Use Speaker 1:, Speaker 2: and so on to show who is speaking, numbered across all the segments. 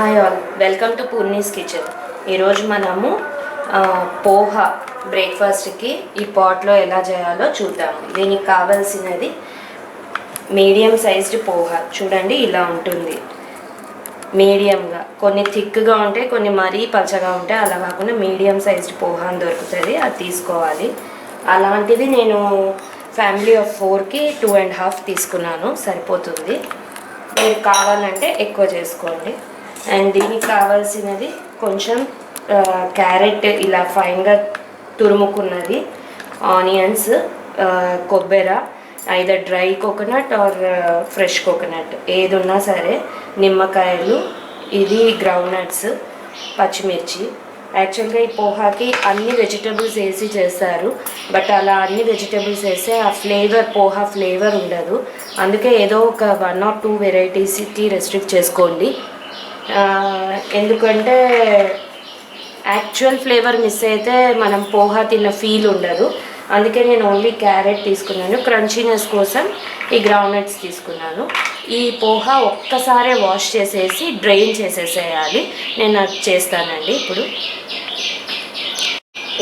Speaker 1: Hi all, welcome to Poorni's kitchen. ఈరోజు మనము పోహా బ్రేక్ఫాస్ట్కి ఈ పాట్లో ఎలా చేయాలో చూద్దాము. దీనికి కావాల్సినది మీడియం సైజ్డ్ పోహా. చూడండి, ఇలా ఉంటుంది. మీడియంగా, కొన్ని థిక్గా ఉంటాయి, కొన్ని మరీ పలచగా ఉంటాయి. అలా కాకుండా మీడియం సైజ్డ్ పోహా అని దొరుకుతుంది, అది తీసుకోవాలి. అలాంటిది నేను ఫ్యామిలీ ఆఫ్ 4కి 2.5 తీసుకున్నాను, సరిపోతుంది. మీరు కావాలంటే ఎక్కువ చేసుకోండి. అండ్ దీనికి కావాల్సినది కొంచెం క్యారెట్ ఇలా ఫైన్గా తురుముకున్నది, ఆనియన్స్, కొబ్బరి, either dry coconut or fresh coconut ఏది ఉన్నా సరే, నిమ్మకాయలు, ఇది గ్రౌండ్ నట్స్, పచ్చిమిర్చి. యాక్చువల్గా ఈ పోహాకి అన్ని వెజిటబుల్స్ వేసి చేస్తారు, బట్ అలా అన్ని వెజిటబుల్స్ వేస్తే ఆ ఫ్లేవర్, పోహా ఫ్లేవర్ ఉండదు. అందుకే ఏదో ఒక 1 or 2 వెరైటీస్కి రెస్ట్రిక్ట్ చేసుకోండి. ఎందుకంటే యాక్చువల్ ఫ్లేవర్ మిస్ అయితే మనం పోహా తిన్న ఫీల్ ఉండదు. అందుకే నేను ఓన్లీ క్యారెట్ తీసుకున్నాను. క్రంచీనెస్ కోసం ఈ గ్రౌండ్ నట్స్ తీసుకున్నాను. ఈ పోహా ఒక్కసారే వాష్ చేసేసి డ్రైన్ చేసేసేయాలి. నేను అది చేస్తానండి ఇప్పుడు.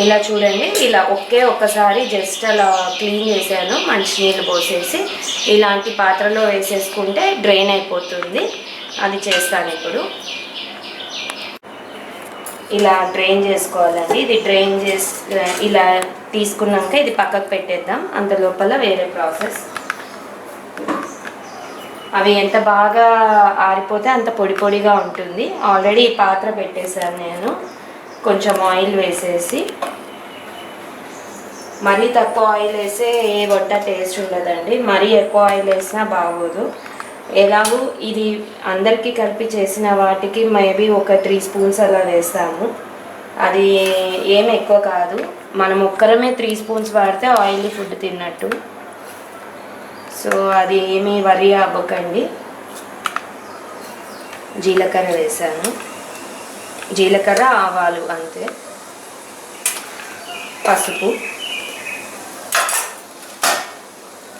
Speaker 1: ఇలా చూడండి, ఇలా ఒక్కసారి జస్ట్ అలా క్లీన్ చేశాను, మంచినీళ్ళు పోసేసి ఇలాంటి పాత్రలో వేసేసుకుంటే డ్రైన్ అయిపోతుంది. అది చేస్తాను ఇప్పుడు. ఇలా డ్రైన్ చేసుకోవాలండి. ఇది డ్రైన్ చేసి ఇలా తీసుకున్నాక ఇది పక్కకు పెట్టేద్దాం. అంత లోపల వేరే ప్రాసెస్. అవి ఎంత బాగా ఆరిపోతే అంత పొడి పొడిగా ఉంటుంది. ఆల్రెడీ ఈ పాత్ర పెట్టేశాను నేను. కొంచెం ఆయిల్ వేసేసి, మరీ తక్కువ ఆయిల్ వేస్తే ఏ వంట టేస్ట్ ఉండదండి, మరీ ఎక్కువ ఆయిల్ వేసినా బాగోదు. ఎలాగూ ఇది అందరికీ కలిపి చేసిన వాటికి మేబీ ఒక 3 స్పూన్స్ అలా వేస్తాము. అది ఏం ఎక్కువ కాదు. మనం ఒక్కరమే 3 స్పూన్స్ వాడితే ఆయిలీ ఫుడ్ తిన్నట్టు. సో అది ఏమీ వరి అవ్వకండి. జీలకర్ర వేసాను, జీలకర్ర, ఆవాలు అంతే. పసుపు,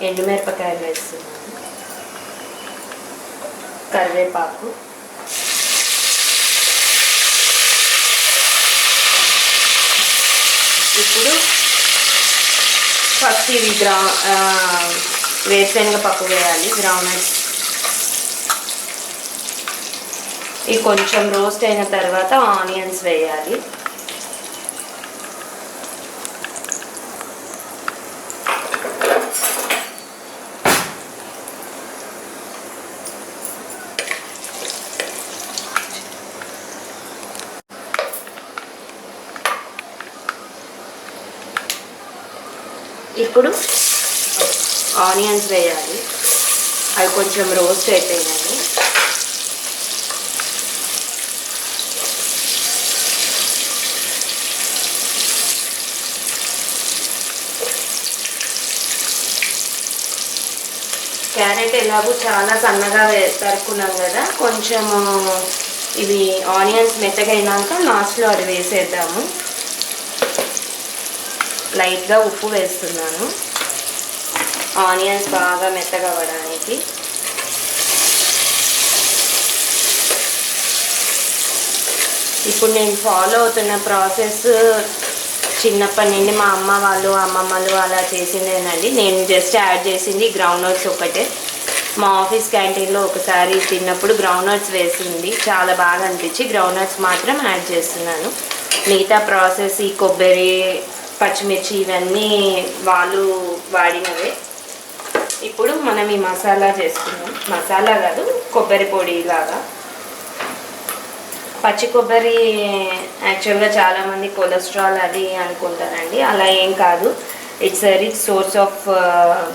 Speaker 1: ఎండుమిరపకాయలు వేస్తున్నాను, కరివేపాకు, ఇప్పుడు ఫస్ట్ ఇవి వేరుశనగ పప్పు వేయాలి, గ్రౌండ్ నట్స్. ఇవి కొంచెం రోస్ట్ అయిన తర్వాత ఆనియన్స్ వేయాలి. ఇప్పుడు ఆనియన్స్ వేయాలి. అవి కొంచెం రోస్ట్ అయిపోయినాయి. క్యారెట్ ఎలాగూ చాలా సన్నగా తరుక్కున్నాం కదా, కొంచెము ఇవి ఆనియన్స్ మెత్తగైనాక లాస్ట్లో అది వేసేద్దాము. లైట్గా ఉప్పు వేస్తున్నాను, ఆనియన్స్ బాగా మెత్తగా అవ్వడానికి. ఇప్పుడు నేను ఫాలో అవుతున్న ప్రాసెస్ చిన్నప్పటి నుండి మా అమ్మ వాళ్ళు, అమ్మమ్మలు అలా చేసిందేనండి. నేను జస్ట్ యాడ్ చేసింది గ్రౌండ్ నట్స్ ఒకటే. మా ఆఫీస్ క్యాంటీన్లో ఒకసారి తిన్నప్పుడు గ్రౌండ్ నట్స్ వేసింది, చాలా బాగా అనిపించి గ్రౌండ్ నట్స్ మాత్రం యాడ్ చేస్తున్నాను. మిగతా ప్రాసెస్ ఈ కొబ్బరి, పచ్చిమిర్చి ఇవన్నీ వాళ్ళు వాడినవే. ఇప్పుడు మనం ఈ మసాలా చేసుకున్నాం. మసాలా కాదు, కొబ్బరి పొడి లాగా. పచ్చి కొబ్బరి యాక్చువల్గా చాలామంది కొలెస్ట్రాల్ అది అనుకుంటారండి, అలా ఏం కాదు. It's a rich source of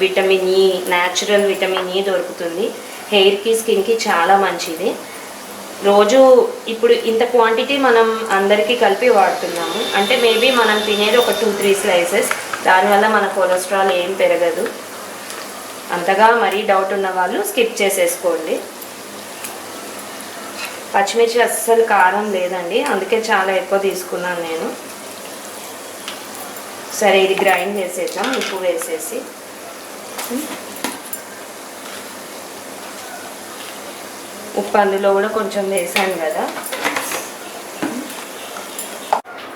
Speaker 1: vitamin E, natural vitamin E దొరుకుతుంది. హెయిర్కి, స్కిన్కి చాలా మంచిది. రోజు ఇప్పుడు ఇంత క్వాంటిటీ మనం అందరికీ కలిపి వాడుతున్నాము అంటే మేబీ మనం తినేది ఒక 2-3 స్లైసెస్. దానివల్ల మన కొలెస్ట్రాల్ ఏం పెరగదు. అంతగా మరీ డౌట్ ఉన్న వాళ్ళు స్కిప్ చేసేసుకోండి. పచ్చిమిర్చి అస్సలు కారం లేదండి, అందుకే చాలా ఎక్కువ తీసుకున్నాను నేను. సరే, ఇది గ్రైండ్ చేసేద్దాం ఉప్పు వేసేసి. ఉప్పు అందులో కూడా కొంచెం వేసాను కదా.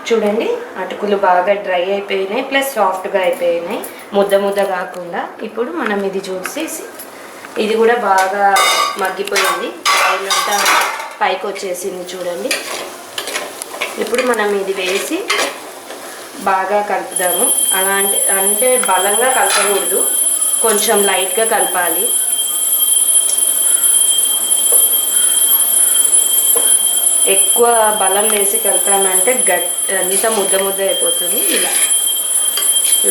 Speaker 1: చూడండి అటుకులు బాగా డ్రై అయిపోయినాయి, ప్లస్ సాఫ్ట్గా అయిపోయినాయి, ముద్ద ముద్ద కాకుండా. ఇప్పుడు మనం ఇది చూసేసి ఇది కూడా బాగా మగ్గిపోయింది, ఆయిల్ అంతా పైకి వచ్చేసింది చూడండి. ఇప్పుడు మనం ఇది వేసి బాగా కలుపుదాము. అంటే బలంగా కలపకూడదు, కొంచెం లైట్గా కలపాలి. ఎక్కువ బలం వేసి కలిపామంటే అంతా ముద్ద ముద్ద అయిపోతుంది. ఇలా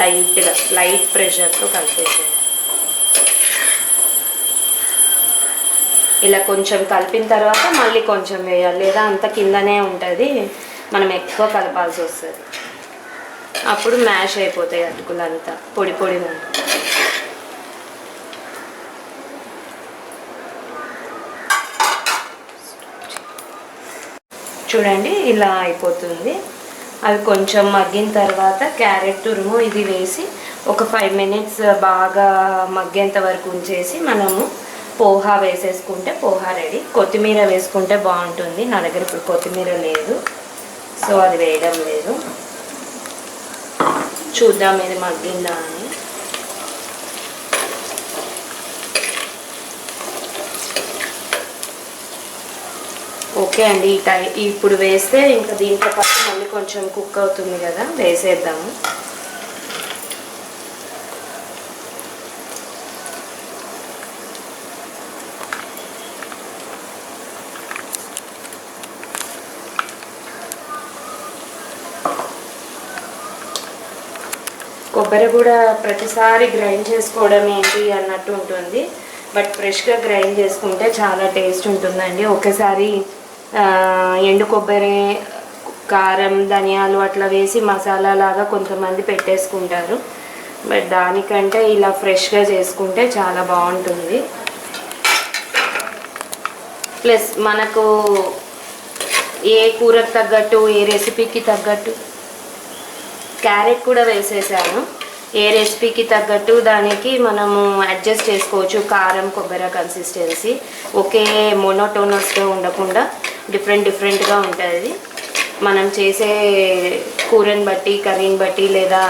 Speaker 1: లైట్గా లైట్ ప్రెషర్తో కలిపేసేయాలి. ఇలా కొంచెం కలిపిన తర్వాత మళ్ళీ కొంచెం వేయాలి, లేదా అంత కిందనే ఉంటుంది, మనం ఎక్కువ కలపాల్సి వస్తుంది. అప్పుడు మ్యాష్ అయిపోతాయి అటుకులు అంతా పొడి పొడిగా. చూడండి ఇలా అయిపోతుంది. అవి కొంచెం మగ్గిన తర్వాత క్యారెట్ తురుము ఇది వేసి ఒక 5 మినిట్స్ బాగా మగ్గేంత వరకు ఉంచేసి మనము పోహా వేసేసుకుంటే పోహా రెడీ. కొత్తిమీర వేసుకుంటే బాగుంటుంది, నా దగ్గర ఇప్పుడు కొత్తిమీర లేదు, సో అది వేయడం లేదు. చూద్దాం ఇది మగ్గిందా అని. ఓకే అండి, ఇప్పుడు వేస్తే ఇంకా దీంట్లో పాటు మళ్ళీ కొంచెం కుక్ అవుతుంది కదా, వేసేద్దాము. కొబ్బరి కూడా ప్రతిసారి గ్రైండ్ చేసుకోవడం ఏంటి అన్నట్టు ఉంటుంది, బట్ ఫ్రెష్గా గ్రైండ్ చేసుకుంటే చాలా టేస్ట్ ఉంటుందండి. ఒకసారి ఎండు కొబ్బరి, కారం, ధనియాలు అట్లా వేసి మసాలా లాగా కొంతమంది పెట్టేసుకుంటారు, బట్ దానికంటే ఇలా ఫ్రెష్గా చేసుకుంటే చాలా బాగుంటుంది. ప్లస్ మనకు ఏ కూరకు తగ్గట్టు, ఏ రెసిపీకి తగ్గట్టు, క్యారెట్ కూడా వేసేసాను, ఏ రెసిపీకి తగ్గట్టు దానికి మనము అడ్జస్ట్ చేసుకోవచ్చు. కారం, కొబ్బరి కన్సిస్టెన్సీ ఒకే మోనోటోనస్గా ఉండకుండా డిఫరెంట్గా ఉంటుంది. మనం చేసే కూరని బట్టి, కర్రీని బట్టి, లేదా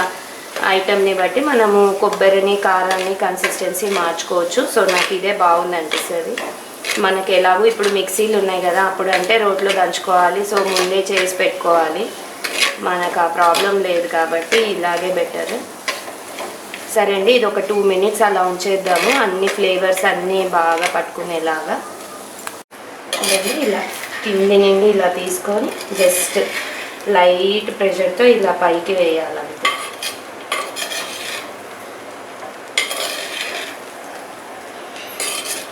Speaker 1: ఐటమ్ని బట్టి మనము కొబ్బరిని, కారాన్ని కన్సిస్టెన్సీ మార్చుకోవచ్చు. సో నాకు ఇదే బాగుంది అనిపిస్తుంది. మనకి ఎలాగో ఇప్పుడు మిక్సీలు ఉన్నాయి కదా, అప్పుడు అంటే రోట్లో దంచుకోవాలి, సో ముందే చేసి పెట్టుకోవాలి. మనకు ఆ ప్రాబ్లం లేదు కాబట్టి ఇలాగే బెటర్. సరే అండి, ఇది ఒక 2 మినిట్స్ అలా ఉంచేద్దాము, అన్ని ఫ్లేవర్స్ అన్నీ బాగా పట్టుకునేలాగా. చూడండి ఇలా కింది నుండి ఇలా తీసుకొని జస్ట్ లైట్ ప్రెషర్తో ఇలా పైకి వేయాలంతే.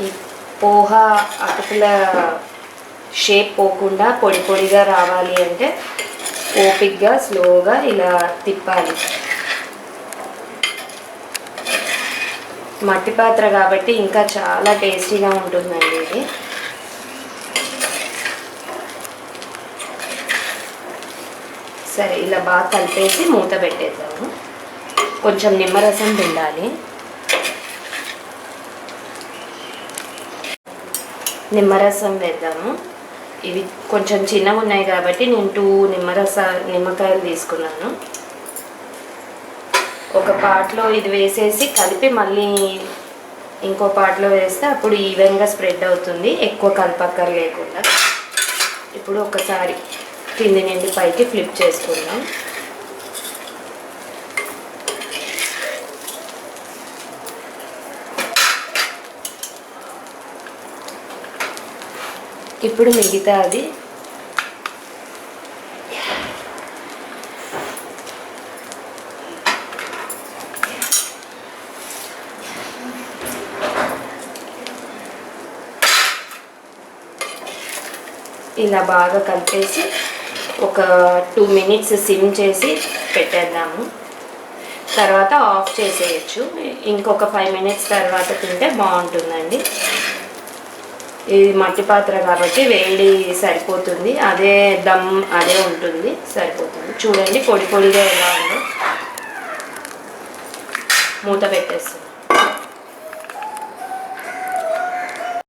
Speaker 1: ఈ పోహా అటుకుల షేప్ పోకుండా పొడి పొడిగా రావాలి అంటే ఓపిక్గా స్లోగా ఇలా తిప్పాలి. మట్టి పాత్ర కాబట్టి ఇంకా చాలా టేస్టీగా ఉంటుందండి ఇది. సరే ఇలా బాగా కలిపేసి మూత పెట్టేద్దాము. కొంచెం నిమ్మరసం పిండాలి. నిమ్మరసం వేద్దాము. ఇవి కొంచెం చిన్నగా ఉన్నాయి కాబట్టి నేను 2 నిమ్మకాయలు తీసుకున్నాను. ఒక పాట్లో ఇది వేసేసి కలిపి మళ్ళీ ఇంకో పాట్లో వేస్తే అప్పుడు ఈవెన్గా స్ప్రెడ్ అవుతుంది, ఎక్కువ కలపక్కర్ లేకుండా. ఇప్పుడు ఒకసారి కింది నుండి పైకి ఫ్లిప్ చేసుకుందాం. ఇప్పుడు మిగతా అది ఇలా బాగా కలిపేసి ఒక 2 మినిట్స్ సిమ్ చేసి పెట్టేద్దాము. తర్వాత ఆఫ్ చేసేయచ్చు. ఇంకొక 5 మినిట్స్ తర్వాత తింటే బాగుంటుందండి. ఇది మట్టి పాత్ర కాబట్టి వేడి సరిపోతుంది, అదే దమ్ అదే ఉంటుంది, సరిపోతుంది. చూడండి పొడి పొడిగా ఎలా ఉందో. మూత పెట్టేస్తాం.